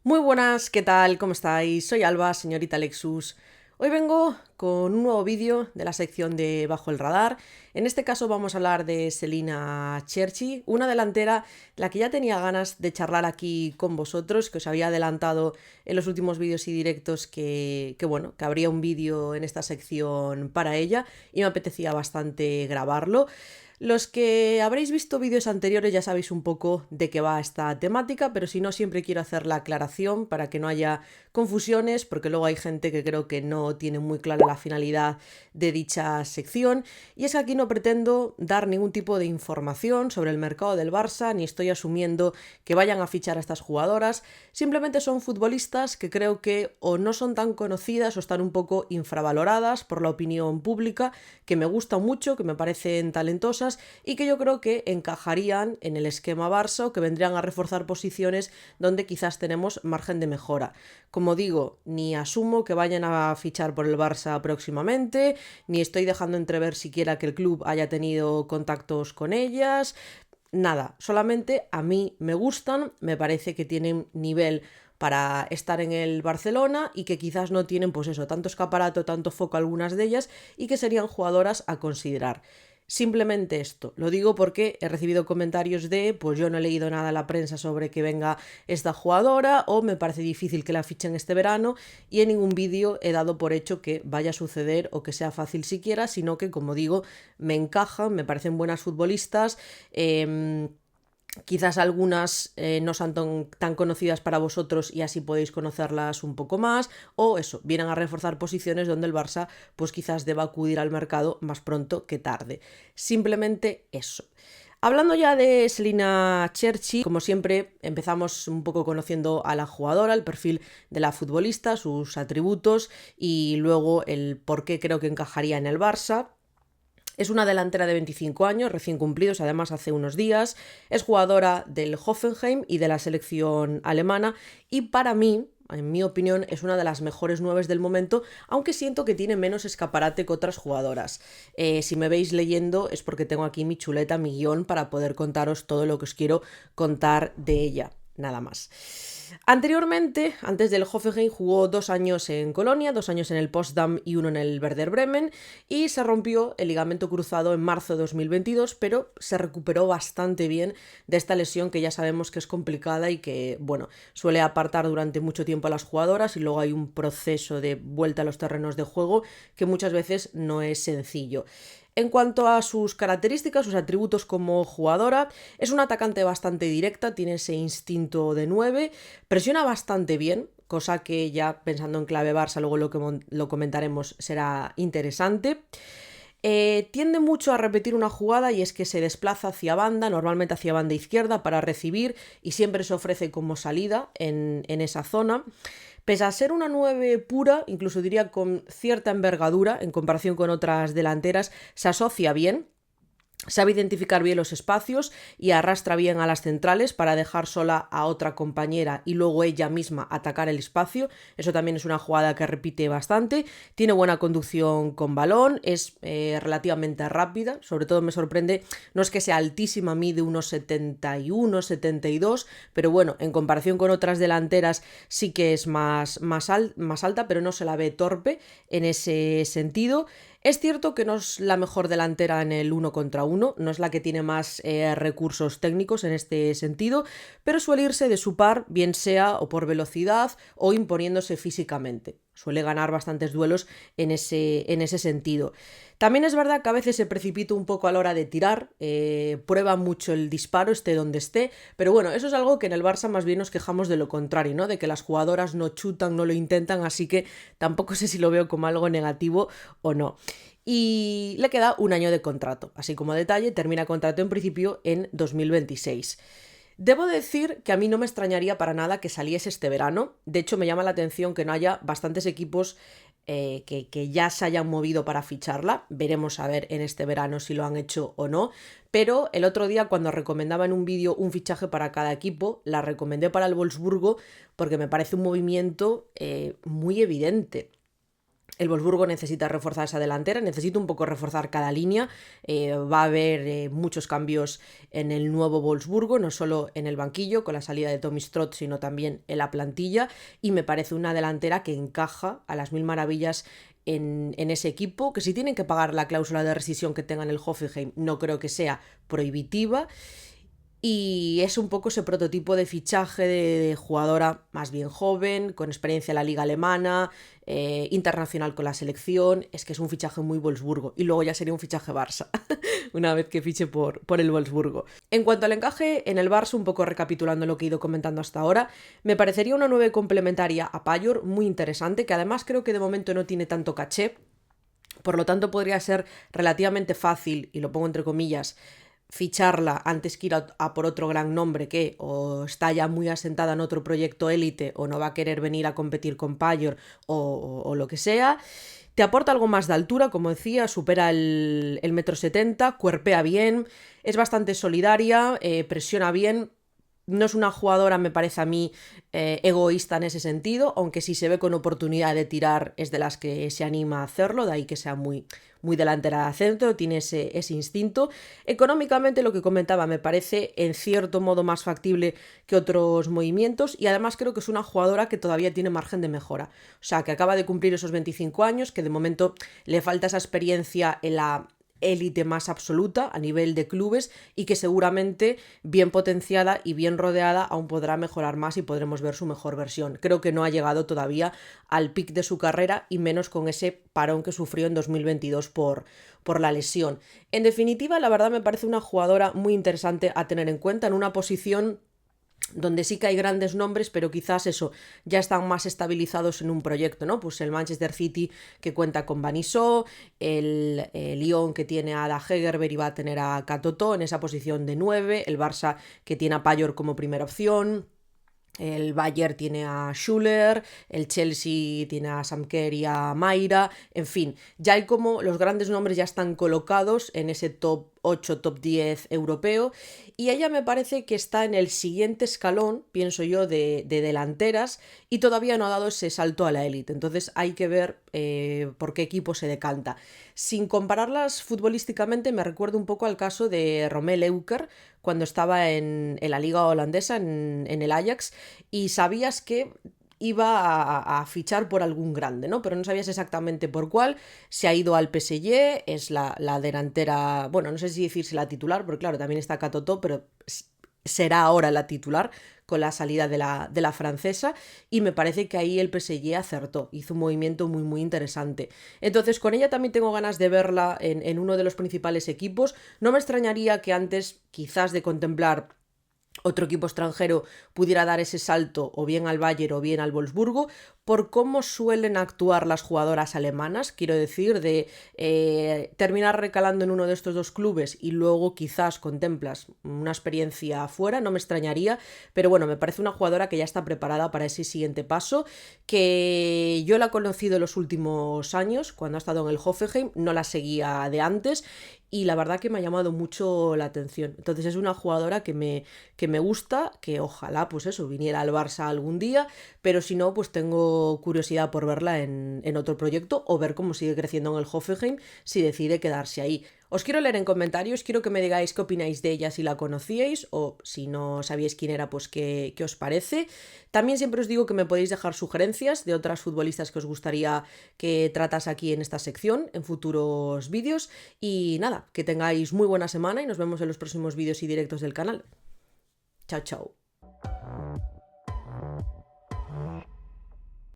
Muy buenas, ¿qué tal? ¿Cómo estáis? Soy Alba, señorita Lexus. Hoy vengo con un nuevo vídeo de la sección de Bajo el Radar. En este caso vamos a hablar de Celina Cerci, una delantera la que ya tenía ganas de charlar aquí con vosotros, que os había adelantado en los últimos vídeos y directos que habría un vídeo en esta sección para ella y me apetecía bastante grabarlo. Los que habréis visto vídeos anteriores ya sabéis un poco de qué va esta temática, pero si no, siempre quiero hacer la aclaración para que no haya confusiones, porque luego hay gente que creo que no tiene muy clara la finalidad de dicha sección. Y es que aquí no pretendo dar ningún tipo de información sobre el mercado del Barça, ni estoy asumiendo que vayan a fichar a estas jugadoras. Simplemente son futbolistas que creo que o no son tan conocidas o están un poco infravaloradas por la opinión pública, que me gustan mucho, que me parecen talentosas y que yo creo que encajarían en el esquema Barça o que vendrían a reforzar posiciones donde quizás tenemos margen de mejora. Como digo, ni asumo que vayan a fichar por el Barça próximamente, ni estoy dejando entrever siquiera que el club haya tenido contactos con ellas. Nada, solamente a mí me gustan, me parece que tienen nivel para estar en el Barcelona y que quizás no tienen, pues eso, tanto escaparate, tanto foco algunas de ellas y que serían jugadoras a considerar. Simplemente esto, lo digo porque he recibido comentarios de, pues yo no he leído nada en la prensa sobre que venga esta jugadora o me parece difícil que la fichen este verano y en ningún vídeo he dado por hecho que vaya a suceder o que sea fácil siquiera, sino que como digo, me encajan, me parecen buenas futbolistas. Quizás algunas no son tan conocidas para vosotros y así podéis conocerlas un poco más, o eso, vienen a reforzar posiciones donde el Barça pues quizás deba acudir al mercado más pronto que tarde. Simplemente eso. Hablando ya de Celina Cerci, como siempre empezamos un poco conociendo a la jugadora, el perfil de la futbolista, sus atributos y luego el por qué creo que encajaría en el Barça. Es una delantera de 25 años, recién cumplidos, además hace unos días. Es jugadora del Hoffenheim y de la selección alemana y para mí, en mi opinión, es una de las mejores nueves del momento, aunque siento que tiene menos escaparate que otras jugadoras. Si me veis leyendo es porque tengo aquí mi chuleta, mi guión, para poder contaros todo lo que os quiero contar de ella. Nada más. Anteriormente, antes del Hoffenheim, jugó 2 años en Colonia, 2 años en el Potsdam y 1 en el Werder Bremen y se rompió el ligamento cruzado en marzo de 2022, pero se recuperó bastante bien de esta lesión que ya sabemos que es complicada y que, bueno, suele apartar durante mucho tiempo a las jugadoras y luego hay un proceso de vuelta a los terrenos de juego que muchas veces no es sencillo. En cuanto a sus características, sus atributos como jugadora, es una atacante bastante directa, tiene ese instinto de 9, presiona bastante bien, cosa que ya pensando en clave Barça, luego lo comentaremos, será interesante. Tiende mucho a repetir una jugada y es que se desplaza hacia banda, normalmente hacia banda izquierda para recibir y siempre se ofrece como salida en esa zona. Pese a ser una 9 pura, incluso diría con cierta envergadura en comparación con otras delanteras, se asocia bien. Sabe identificar bien los espacios y arrastra bien a las centrales para dejar sola a otra compañera y luego ella misma atacar el espacio. Eso también es una jugada que repite bastante. Tiene buena conducción con balón, es relativamente rápida. Sobre todo me sorprende, no es que sea altísima, mide unos 71, 72, pero bueno, en comparación con otras delanteras sí que es más alta, pero no se la ve torpe en ese sentido. Es cierto que no es la mejor delantera en el 1 contra 1, no es la que tiene más recursos técnicos en este sentido, pero suele irse de su par, bien sea o por velocidad o imponiéndose físicamente. Suele ganar bastantes duelos en ese sentido. También es verdad que a veces se precipita un poco a la hora de tirar, prueba mucho el disparo, esté donde esté, pero bueno, eso es algo que en el Barça más bien nos quejamos de lo contrario, ¿no? De que las jugadoras no chutan, no lo intentan, así que tampoco sé si lo veo como algo negativo o no. Y le queda un año de contrato, así como detalle, termina contrato en principio en 2026. Debo decir que a mí no me extrañaría para nada que saliese este verano. De hecho, me llama la atención que no haya bastantes equipos que ya se hayan movido para ficharla. Veremos a ver en este verano si lo han hecho o no. Pero el otro día, cuando recomendaba en un vídeo un fichaje para cada equipo, la recomendé para el Wolfsburgo porque me parece un movimiento muy evidente. El Wolfsburgo necesita reforzar esa delantera, necesita un poco reforzar cada línea. Va a haber muchos cambios en el nuevo Wolfsburgo, no solo en el banquillo con la salida de Tommy Stroott, sino también en la plantilla, y me parece una delantera que encaja a las mil maravillas en ese equipo, que si tienen que pagar la cláusula de rescisión que tengan el Hoffenheim, no creo que sea prohibitiva. Y es un poco ese prototipo de fichaje de jugadora más bien joven, con experiencia en la liga alemana, internacional con la selección. Es que es un fichaje muy Wolfsburgo. Y luego ya sería un fichaje Barça, una vez que fiche por el Wolfsburgo. En cuanto al encaje en el Barça, un poco recapitulando lo que he ido comentando hasta ahora, me parecería una 9 complementaria a Payur, muy interesante, que además creo que de momento no tiene tanto caché. Por lo tanto, podría ser relativamente fácil, y lo pongo entre comillas, ficharla antes que ir a por otro gran nombre que o está ya muy asentada en otro proyecto élite o no va a querer venir a competir con Payur o lo que sea. Te aporta algo más de altura, como decía, supera el 1,70 m, cuerpea bien, es bastante solidaria, presiona bien. No es una jugadora, me parece a mí, egoísta en ese sentido, aunque si se ve con oportunidad de tirar es de las que se anima a hacerlo, de ahí que sea muy, muy delantera de centro, tiene ese instinto. Económicamente, lo que comentaba, me parece en cierto modo más factible que otros movimientos, y además creo que es una jugadora que todavía tiene margen de mejora. O sea, que acaba de cumplir esos 25 años, que de momento le falta esa experiencia en la élite más absoluta a nivel de clubes, y que seguramente bien potenciada y bien rodeada aún podrá mejorar más y podremos ver su mejor versión. Creo que no ha llegado todavía al pic de su carrera, y menos con ese parón que sufrió en 2022 por la lesión. En definitiva, la verdad me parece una jugadora muy interesante a tener en cuenta en una posición donde sí que hay grandes nombres, pero quizás eso, ya están más estabilizados en un proyecto, ¿no? Pues el Manchester City, que cuenta con Vanisó, el Lyon, que tiene a Ada Hegerberg y va a tener a Katoto en esa posición de 9, el Barça, que tiene a Payur como primera opción, el Bayern tiene a Schuller, el Chelsea tiene a Sam Kerr y a Mayra, en fin, ya hay como los grandes nombres ya están colocados en ese top 8, top 10 europeo, y ella me parece que está en el siguiente escalón, pienso yo, de delanteras, y todavía no ha dado ese salto a la élite. Entonces hay que ver por qué equipo se decanta. Sin compararlas futbolísticamente, me recuerda un poco al caso de Romel Euker cuando estaba en la liga holandesa, en el Ajax, y sabías que iba a fichar por algún grande, ¿no? Pero no sabías exactamente por cuál. Se ha ido al PSG, es la delantera, bueno, no sé si decirse la titular, porque claro, también está Katoto, pero será ahora la titular con la salida de la francesa, y me parece que ahí el PSG acertó, hizo un movimiento muy muy interesante. Entonces con ella también tengo ganas de verla en uno de los principales equipos. No me extrañaría que antes quizás de contemplar otro equipo extranjero pudiera dar ese salto o bien al Bayern o bien al Wolfsburgo, por cómo suelen actuar las jugadoras alemanas, quiero decir, de terminar recalando en uno de estos dos clubes y luego quizás contemplas una experiencia afuera, no me extrañaría, pero bueno, me parece una jugadora que ya está preparada para ese siguiente paso, que yo la he conocido en los últimos años, cuando ha estado en el Hoffenheim, no la seguía de antes, y la verdad que me ha llamado mucho la atención. Entonces es una jugadora que me gusta, que ojalá pues eso, viniera al Barça algún día, pero si no, pues tengo curiosidad por verla en otro proyecto, o ver cómo sigue creciendo en el Hoffenheim si decide quedarse ahí. Os quiero leer en comentarios, quiero que me digáis qué opináis de ella, si la conocíais, o si no sabíais quién era, pues qué os parece. También siempre os digo que me podéis dejar sugerencias de otras futbolistas que os gustaría que tratas aquí en esta sección, en futuros vídeos. Y nada, que tengáis muy buena semana y nos vemos en los próximos vídeos y directos del canal. Chao, chao.